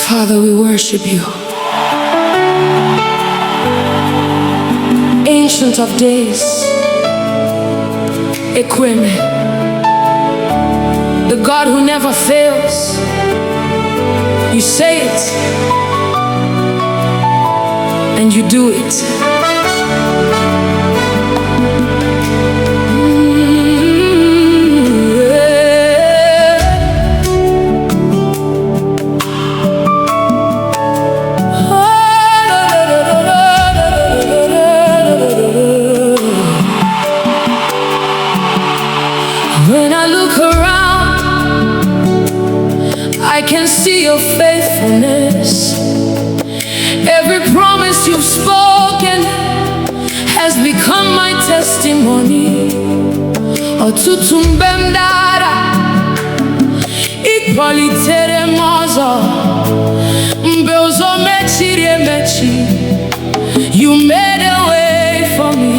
Father, we worship you. Ancient of days, Ekwueme, the God who never fails. You say it, and you do it. When I look around, I can see your faithfulness. Every promise you've spoken has become my testimony. Ọtụtụ mgbe m dara, ị kpọlitere m ọzọ. Mgbe ụzọ mechiri emechi, you made a way for me.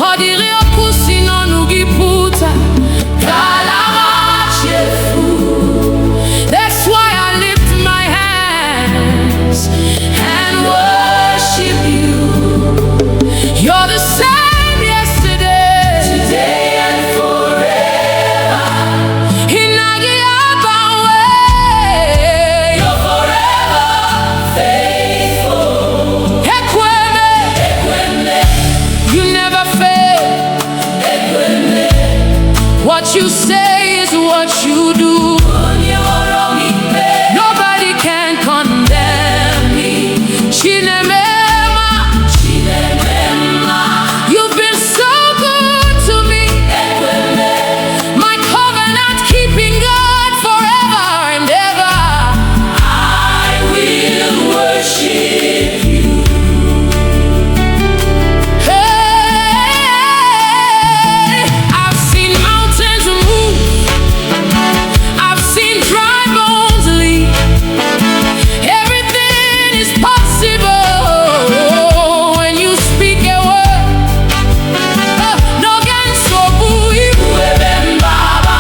Ọ dịrị okwu si n'ọnụ gị pụta, ka ala machefu. That's why I lift my hands and worship you. You're the same yesterday, today and forever. Hinagi abawe, you're forever faithful. Ekwueme, Ekwueme, you never fail. Ekwueme, what you say is what you do. Nobody can condemn me. Chinemema, you've been so good to me. My covenant keeping God forever and ever. I will worship you. Hey, I've seen mountains move. I've seen dry bones leave. Everything is possible when you speak a word. No gan sobu iwebembaba,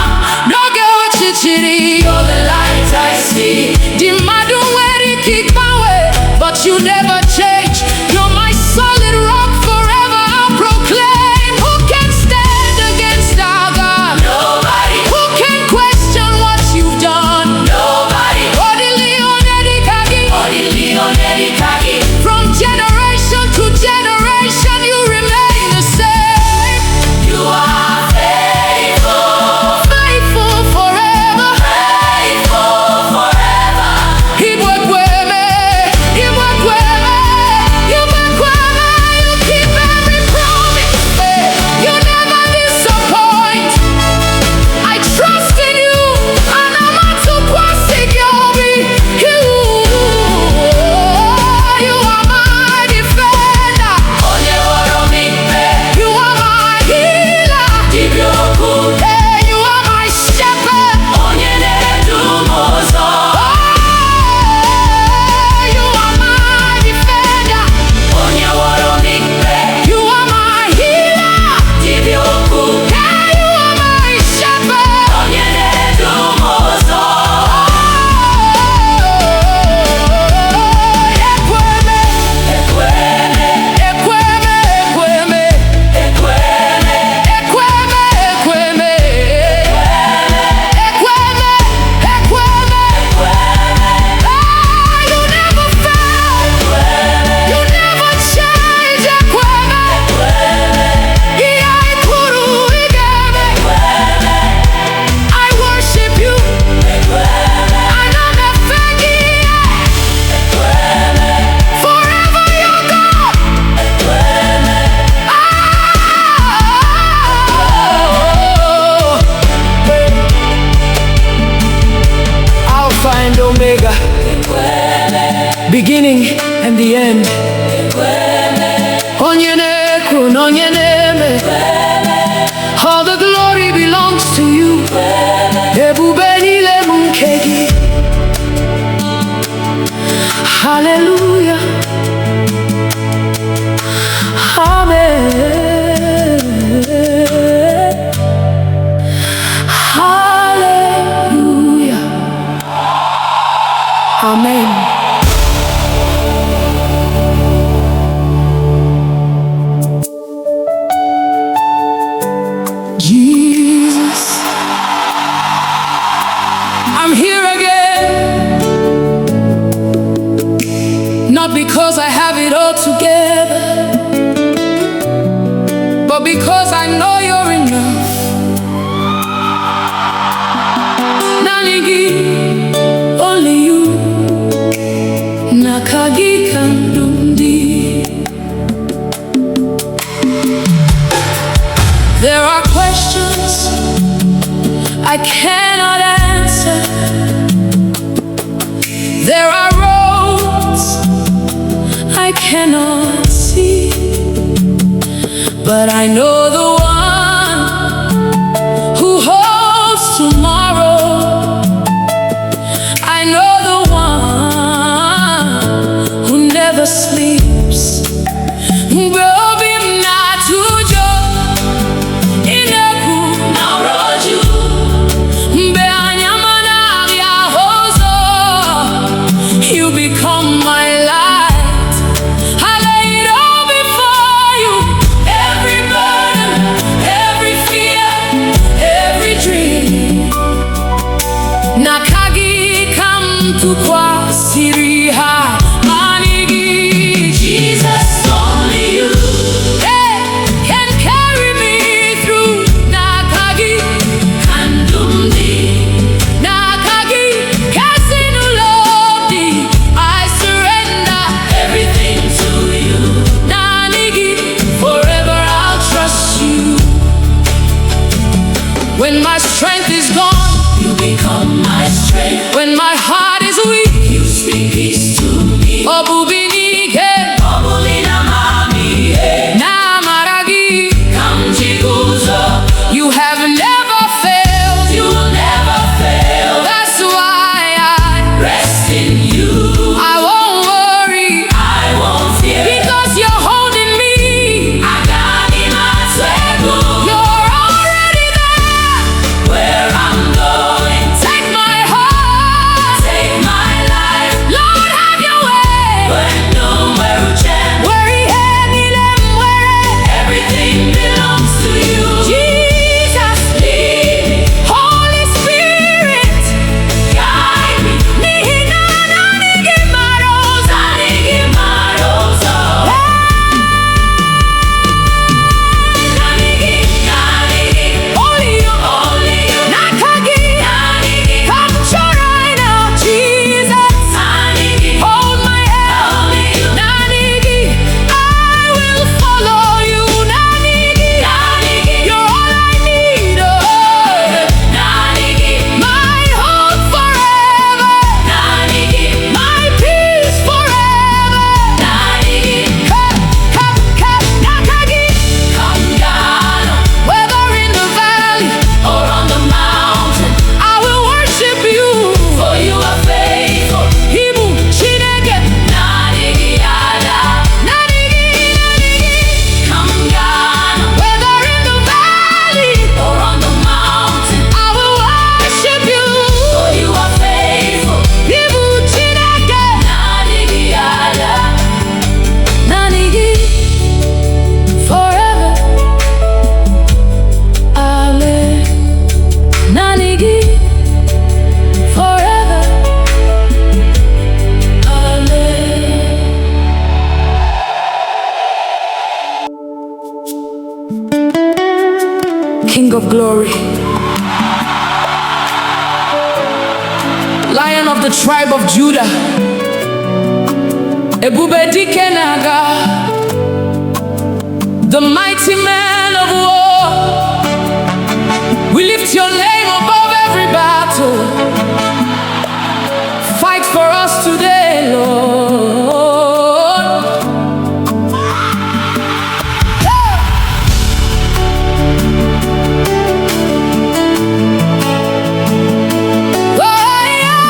no ge ochichiri. You're the light I see. Di madu weri kikbawe, but you never change. You're my solid rock forever. I'll proclaim. Who can stand against our God? Nobody. Who can question what you've done? Nobody. From generation to generation, you remain the same. You are faithful, faithful forever, faithful forever. Ekwueme, Ekwueme, Ekwueme, you keep every promise. You never disappoint. I trust in you, and I'm not too quasi you. You are my defender. You are my healer. Hey, you are my shepherd. Oh, you are my defender. You are my healer. Hey, you are my shepherd. Ekwueme, Ekwueme, Ekwueme, Ekwueme, Ekwueme, Ekwueme, Ekwueme, Ekwueme. Ah, you never fail. You never change. Ekwueme, Iya ikuru igeme. I worship you. Another forever you're God. Alpha and Omega, beginning and the end. Onye na-ekwu na onye na-eme. All the glory belongs to you. Ebube niile bụ nke gị. Hallelujah. Amen. Hallelujah. Amen. Jesus, I'm here again, not because I have it all together, but because I know you're enough. Nanigi, only you, nakagi kandundi. There are questions I cannot answer. There are roads I cannot see, but I know the one who holds tomorrow. I know the one who never sleeps. You become my light. I lay it all before you. Every burden, every fear, every dream. Nakagi come to kwasiriha manigi. Jesus, only you, hey, can carry me through. Nakagi kandundi. Nakagi kasinulodi. I surrender everything to you. Nanigi, forever I'll trust you. When my strength is gone, you become my strength. When my heart is weak, you speak peace to me. Obubinike, obulina mami, namaragi, kamjiguzo. You have never failed. You will never fail. That's why I rest in you. I won't worry. I won't fear. Because you're holding me. You're already there. Where I'm going. Take my heart. Take my life. Lord, have your way. Everything belongs to you. Jesus, lead me. Holy Spirit, guide me. Nihina nanigi marosa. Nanigi marosa. Nanigi, nanigi. Only you, only you. Nakagi, nanigi. Capture right now, Jesus. Nanigi. Hold my hand. Only you. Nanigi. I will follow you. Nanigi, nanigi. You're all I need. Oh. Nanigi. My hope forever. Nanigi. My peace forever. Nanigi. Nakagi. Come down. Whether in the valley or on the mountain, I will worship you. For you are faithful. Hibu Chineke. Nanigi yada. Nanigi, nanigi. Come down. Whether in the valley or on the mountain, I will worship you. For you are faithful. Hibu Chineke. Nanigi yada. Nanigi. Forever I'll live. Nanigi. Forever I'll live. King of glory, Lion of the tribe of Judah, Ebube dike naga, the mighty man of war. We lift your name above every battle. Fight for us today, Lord. Oh, yeah.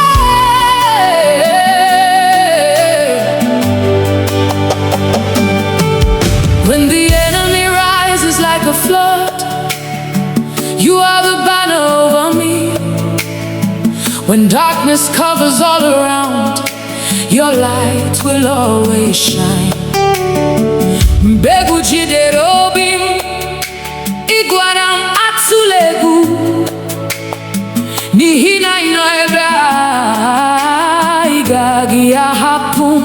When the enemy rises like a flood, you are the banner over me. When darkness covers all around, your light will always shine. Mbegu jidere obi m, ịgwara m atụla egwu, n'ihi na ị nọ ebe a, ị gaghị ahapụ m.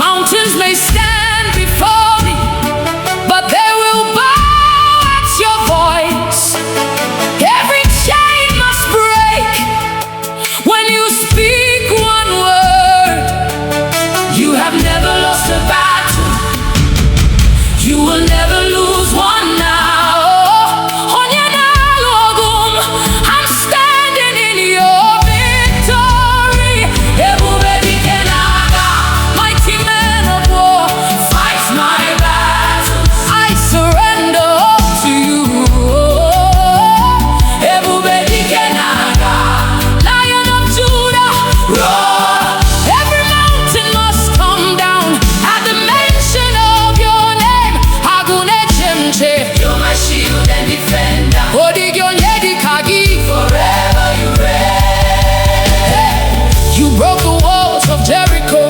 Mountains may stand before me, but they will bow at your voice. Every chain must break when you speak one word. You have never lost a battle, you will never lose one now. Onye na-alụ ọgụ m, I'm standing in your victory. Ebube dike na-aga, mighty man of war, fight my battles. I surrender all to you. Ebube dike na-aga, Lion of Judah, roar. Every mountain must come down at the mention of your name. Agune chemche, you're my shield and defender. Odigyo nyedi kagi, forever you reign. You broke the walls of Jericho,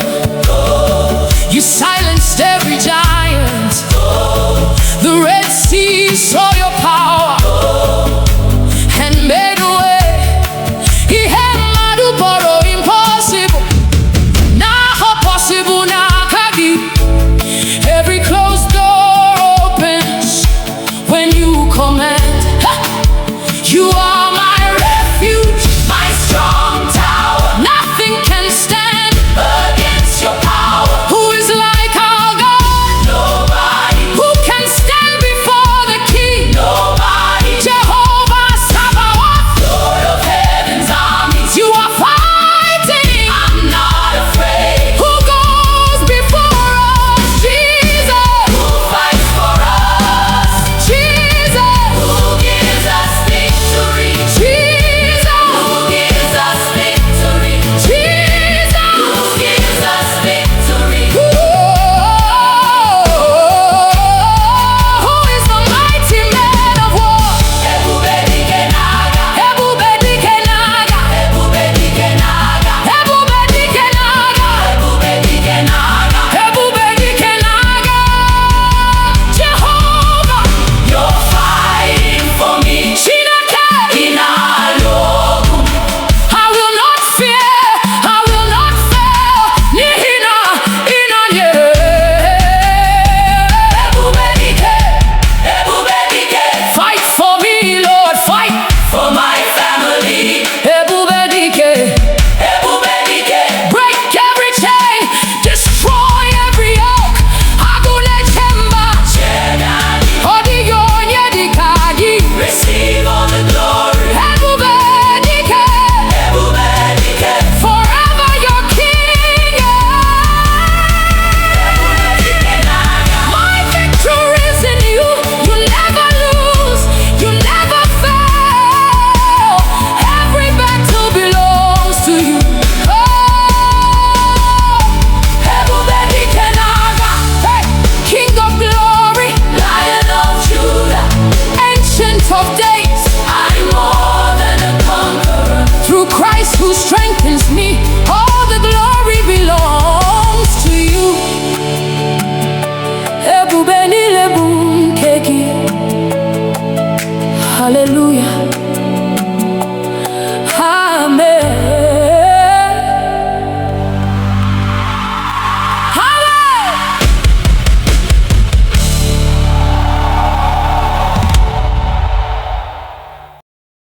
you silenced every giant. The Red Sea saw your power and made a way. Ihe mmadụ kpọrọ impossible, now possible n'aka gị. Every closed door opens when you command. Ha! You are my refuge, my strong tower. Nothing can stand against your power. Who is like our God? Nobody. Who can stand before the King? Nobody. Jehovah Sabaoth, Lord of heaven's armies. You are fighting, I'm not afraid. Who goes before us? Jesus. Who fights for us? Jesus. Who gives us victory? Jesus. Who gives us victory? Jesus. Who gives us victory? Who is the mighty man of war? Ebube dike na-aga, ebube dike na-aga, ebube dike na-aga, ebube dike na-aga, ebube dike na-aga, ebube dike na-aga. Jehovah, you're fighting for me. Chineke, ị na-alụ ọgụ. I will not fear, I will not fail, n'ihi na ị nọnyere. Ebube dike, ebube dike. Fight for me, Lord, fight for my family. Ebube dike, ebube dike. Break every chain, destroy every yoke. Agune chemba, odigyo onye dịka gị. Receive all the glory. Ebube dike, ebube dike. Forever your king. Ebube dike na-aga. My victory is in you. You never lose, you never fail. Every battle belongs to you. Oh, ebube dike na-aga. Hey, King of glory, Lion of Judah, Ancient of days, I'm more than a conqueror through Christ who strengthens